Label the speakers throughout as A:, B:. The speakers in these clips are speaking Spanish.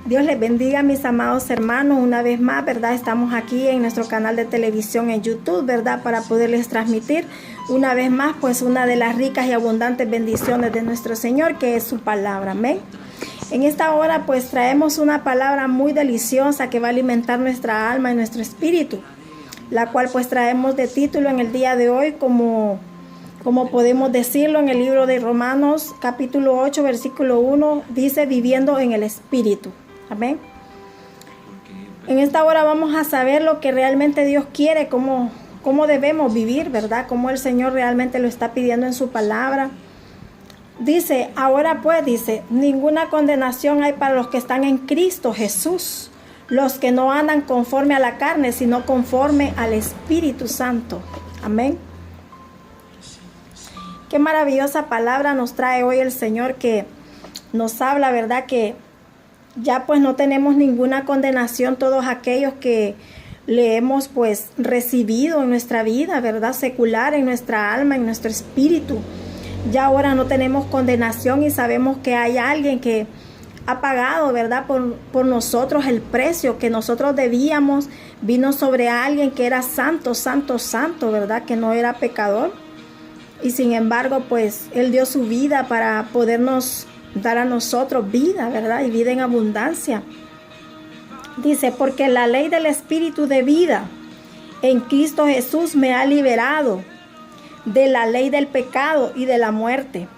A: Dios les bendiga, mis amados hermanos. Una vez más, ¿verdad? Estamos aquí en nuestro canal de televisión en YouTube, ¿verdad? Para poderles transmitir una vez más, pues, una de las ricas y abundantes bendiciones de nuestro Señor, que es su palabra. Amén. En esta hora, pues, traemos una palabra muy deliciosa que va a alimentar nuestra alma y nuestro espíritu, la cual, pues, traemos de título en el día de hoy como podemos decirlo en el libro de Romanos, capítulo 8, versículo 1, dice, viviendo en el Espíritu. Amén. En esta hora vamos a saber lo que realmente Dios quiere, cómo debemos vivir, ¿verdad? Cómo el Señor realmente lo está pidiendo en su palabra. Dice, ahora pues, dice, ninguna condenación hay para los que están en Cristo Jesús, los que no andan conforme a la carne, sino conforme al Espíritu Santo. Amén. Qué maravillosa palabra nos trae hoy el Señor, que nos habla, ¿verdad? Que ya pues no tenemos ninguna condenación todos aquellos que le hemos pues recibido en nuestra vida, ¿verdad? Secular, en nuestra alma, en nuestro espíritu. Ya ahora no tenemos condenación y sabemos que hay alguien que ha pagado, ¿verdad? Por nosotros el precio que nosotros debíamos. Vino sobre alguien que era santo, santo, santo, ¿verdad? Que no era pecador. Y sin embargo, pues, Él dio su vida para podernos dar a nosotros vida, ¿verdad? Y vida en abundancia. Dice, porque la ley del Espíritu de vida en Cristo Jesús me ha liberado de la ley del pecado y de la muerte.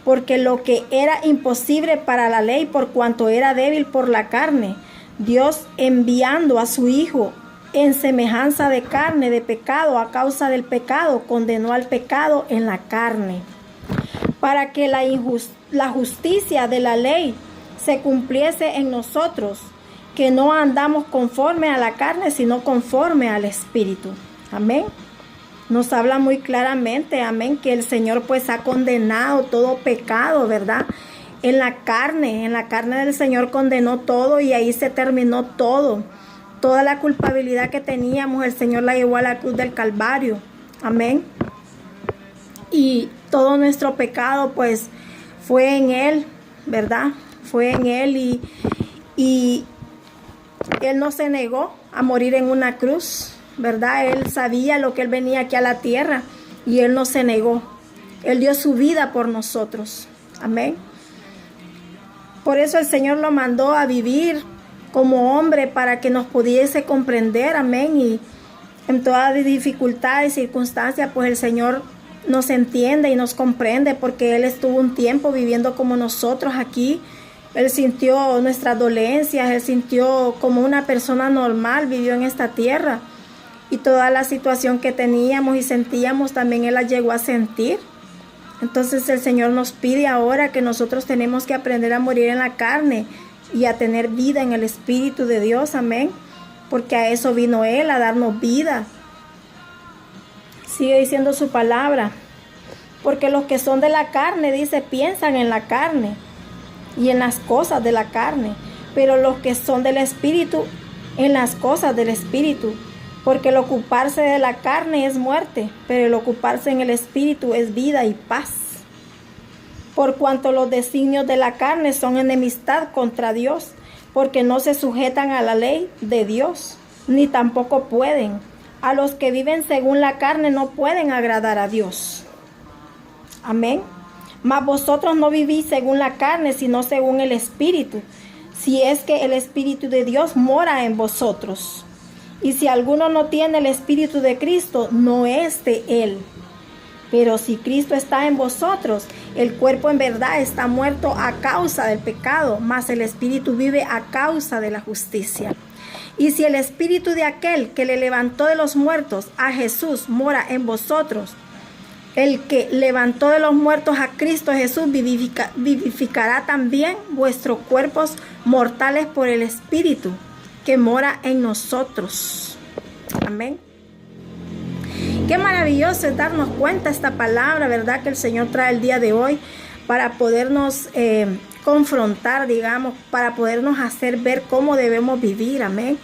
A: Porque lo que era imposible para la ley, por cuanto era débil por la carne, Dios, enviando a su Hijo en semejanza de carne de pecado, a causa del pecado, condenó al pecado en la carne, para que la justicia de la ley se cumpliese en nosotros, que no andamos conforme a la carne, sino conforme al Espíritu. Amén. Nos habla muy claramente, amén, que el Señor pues ha condenado todo pecado, ¿verdad? En la carne del Señor condenó todo y ahí se terminó todo. Toda la culpabilidad que teníamos, el Señor la llevó a la cruz del Calvario. Amén. Y todo nuestro pecado, pues, fue en Él, ¿verdad? Fue en Él y Él no se negó a morir en una cruz, ¿verdad? Él sabía lo que Él venía aquí a la tierra y Él no se negó. Él dio su vida por nosotros. Amén. Por eso el Señor lo mandó a vivir como hombre para que nos pudiese comprender. Amén. Y en toda dificultad y circunstancia, pues el Señor nos entiende y nos comprende, porque Él estuvo un tiempo viviendo como nosotros aquí. Él sintió nuestras dolencias, Él sintió como una persona normal, vivió en esta tierra. Y toda la situación que teníamos y sentíamos, también Él la llegó a sentir. Entonces el Señor nos pide ahora que nosotros tenemos que aprender a morir en la carne y a tener vida en el Espíritu de Dios. Amén. Porque a eso vino Él, a darnos vida. Sigue diciendo su palabra. Porque los que son de la carne, dice, piensan en la carne y en las cosas de la carne. Pero los que son del Espíritu, en las cosas del Espíritu. Porque el ocuparse de la carne es muerte, pero el ocuparse en el Espíritu es vida y paz. Por cuanto los designios de la carne son enemistad contra Dios, porque no se sujetan a la ley de Dios, ni tampoco pueden. A los que viven según la carne no pueden agradar a Dios. Amén. Mas vosotros no vivís según la carne, sino según el Espíritu, si es que el Espíritu de Dios mora en vosotros. Y si alguno no tiene el Espíritu de Cristo, no es de Él. Pero si Cristo está en vosotros, el cuerpo en verdad está muerto a causa del pecado, mas el Espíritu vive a causa de la justicia. Y si el Espíritu de aquel que le levantó de los muertos a Jesús mora en vosotros, el que levantó de los muertos a Cristo Jesús vivificará también vuestros cuerpos mortales por el Espíritu que mora en nosotros. Amén. Qué maravilloso es darnos cuenta esta palabra, ¿verdad? Que el Señor trae el día de hoy para podernos confrontar, digamos, para podernos hacer ver cómo debemos vivir. Amén.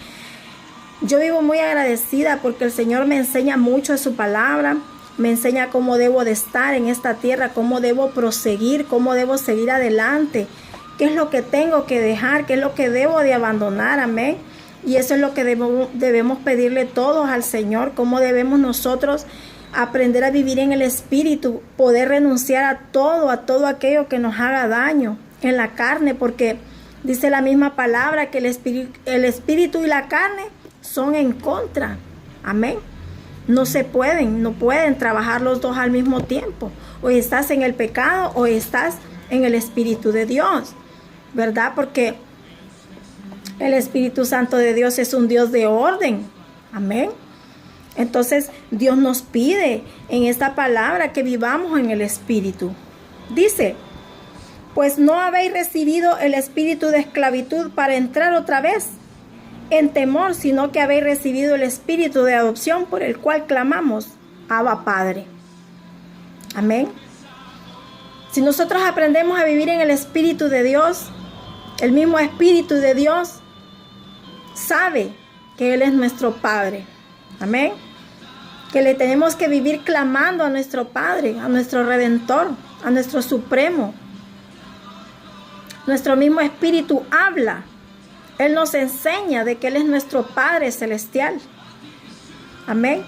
A: Yo vivo muy agradecida porque el Señor me enseña mucho de su palabra. Me enseña cómo debo de estar en esta tierra, cómo debo proseguir, cómo debo seguir adelante. qué es lo que tengo que dejar, qué es lo que debo de abandonar, amén. Y eso es lo que debemos pedirle todos al Señor, cómo debemos nosotros aprender a vivir en el Espíritu, poder renunciar a todo aquello que nos haga daño en la carne, porque dice la misma palabra que el Espíritu y la carne son en contra, amén. No pueden trabajar los dos al mismo tiempo. O estás en el pecado o estás en el Espíritu de Dios, ¿verdad? Porque el Espíritu Santo de Dios es un Dios de orden, amén. Entonces Dios nos pide en esta palabra que vivamos en el Espíritu. Dice, pues no habéis recibido el espíritu de esclavitud para entrar otra vez en temor, sino que habéis recibido el espíritu de adopción por el cual clamamos, Abba Padre. Amén. Si nosotros aprendemos a vivir en el Espíritu de Dios, el mismo Espíritu de Dios sabe que Él es nuestro Padre. Amén. Que le tenemos que vivir clamando a nuestro Padre, a nuestro Redentor, a nuestro Supremo. Nuestro mismo Espíritu habla. Él nos enseña de que Él es nuestro Padre Celestial. Amén.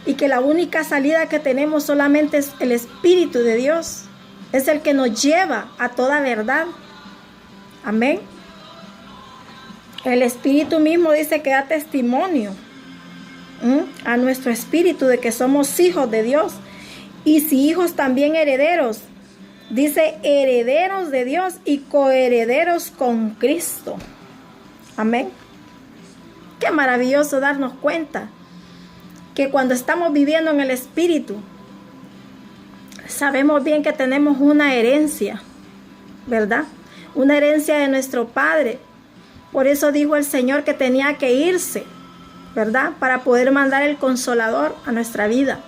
A: Y que la única salida que tenemos solamente es el Espíritu de Dios. Es el que nos lleva a toda verdad. Amén. El Espíritu mismo dice que da testimonio a nuestro espíritu de que somos hijos de Dios. Y si hijos, también herederos. Dice herederos de Dios y coherederos con Cristo. Amén. Qué maravilloso darnos cuenta que cuando estamos viviendo en el Espíritu, sabemos bien que tenemos una herencia, ¿verdad? Una herencia de nuestro Padre. Por eso dijo el Señor que tenía que irse, ¿verdad? Para poder mandar el Consolador a nuestra vida.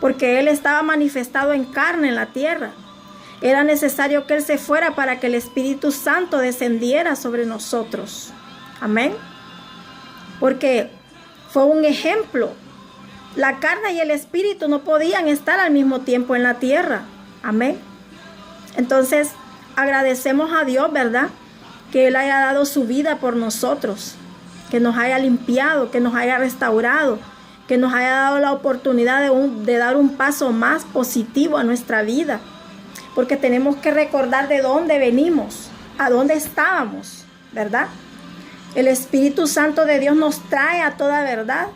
A: Porque Él estaba manifestado en carne en la tierra. Era necesario que Él se fuera para que el Espíritu Santo descendiera sobre nosotros. Amén. Porque fue un ejemplo. La carne y el Espíritu no podían estar al mismo tiempo en la tierra. Amén. Entonces, agradecemos a Dios, ¿verdad? Que Él haya dado su vida por nosotros. Que nos haya limpiado, que nos haya restaurado. Que nos haya dado la oportunidad de dar un paso más positivo a nuestra vida. Porque tenemos que recordar de dónde venimos, a dónde estábamos, ¿verdad? El Espíritu Santo de Dios nos trae a toda verdad,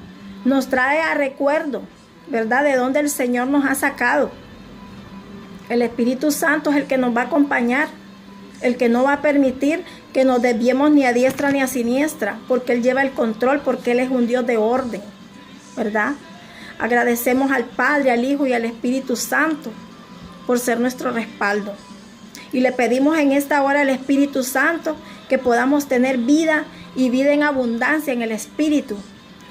A: nos trae a recuerdo, ¿verdad? De dónde el Señor nos ha sacado. El Espíritu Santo es el que nos va a acompañar, el que no va a permitir que nos desviemos ni a diestra ni a siniestra, porque Él lleva el control, porque Él es un Dios de orden, ¿verdad? Agradecemos al Padre, al Hijo y al Espíritu Santo por ser nuestro respaldo. Y le pedimos en esta hora al Espíritu Santo que podamos tener vida y vida en abundancia en el Espíritu,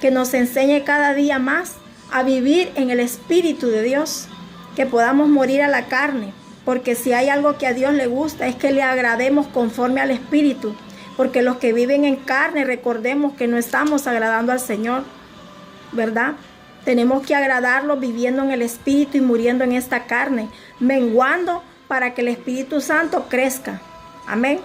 A: que nos enseñe cada día más a vivir en el Espíritu de Dios, que podamos morir a la carne, porque si hay algo que a Dios le gusta es que le agrademos conforme al Espíritu, porque los que viven en carne, recordemos que no estamos agradando al Señor, ¿verdad? Tenemos que agradarlo viviendo en el Espíritu y muriendo en esta carne, menguando para que el Espíritu Santo crezca. Amén.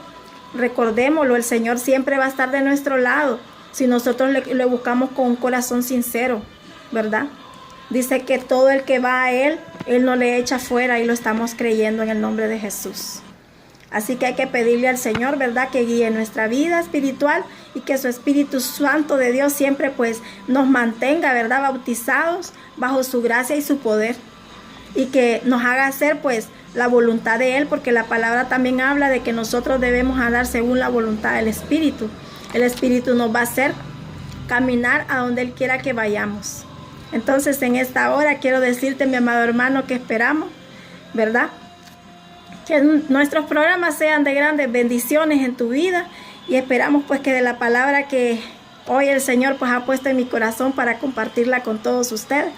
A: Recordémoslo, el Señor siempre va a estar de nuestro lado si nosotros le buscamos con un corazón sincero, ¿verdad? Dice que todo el que va a Él, Él no le echa fuera, y lo estamos creyendo en el nombre de Jesús. Así que hay que pedirle al Señor, ¿verdad?, que guíe nuestra vida espiritual y que su Espíritu Santo de Dios siempre pues nos mantenga, ¿verdad?, bautizados bajo su gracia y su poder, y que nos haga hacer pues la voluntad de Él, porque la palabra también habla de que nosotros debemos andar según la voluntad del Espíritu. El Espíritu nos va a hacer caminar a donde Él quiera que vayamos. Entonces en esta hora quiero decirte, mi amado hermano, que esperamos, ¿verdad?, que nuestros programas sean de grandes bendiciones en tu vida, y esperamos pues que de la palabra que hoy el Señor pues ha puesto en mi corazón para compartirla con todos ustedes,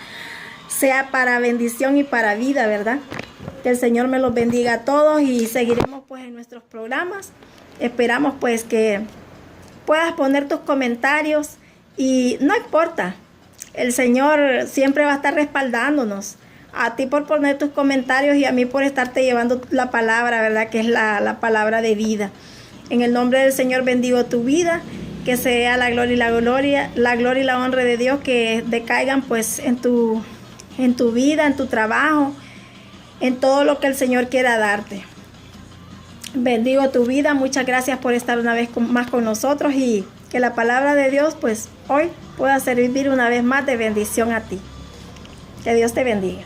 A: sea para bendición y para vida, ¿verdad? Que el Señor me los bendiga a todos, y seguiremos pues en nuestros programas. Esperamos pues que puedas poner tus comentarios, y no importa, el Señor siempre va a estar respaldándonos a ti por poner tus comentarios y a mí por estarte llevando la palabra, ¿verdad? Que es la palabra de vida. En el nombre del Señor bendigo tu vida, que sea la gloria y la honra de Dios que decaigan pues en tu vida, en tu trabajo, en todo lo que el Señor quiera darte. Bendigo tu vida, muchas gracias por estar una vez más con nosotros y que la palabra de Dios pues hoy pueda servir una vez más de bendición a ti. Que Dios te bendiga.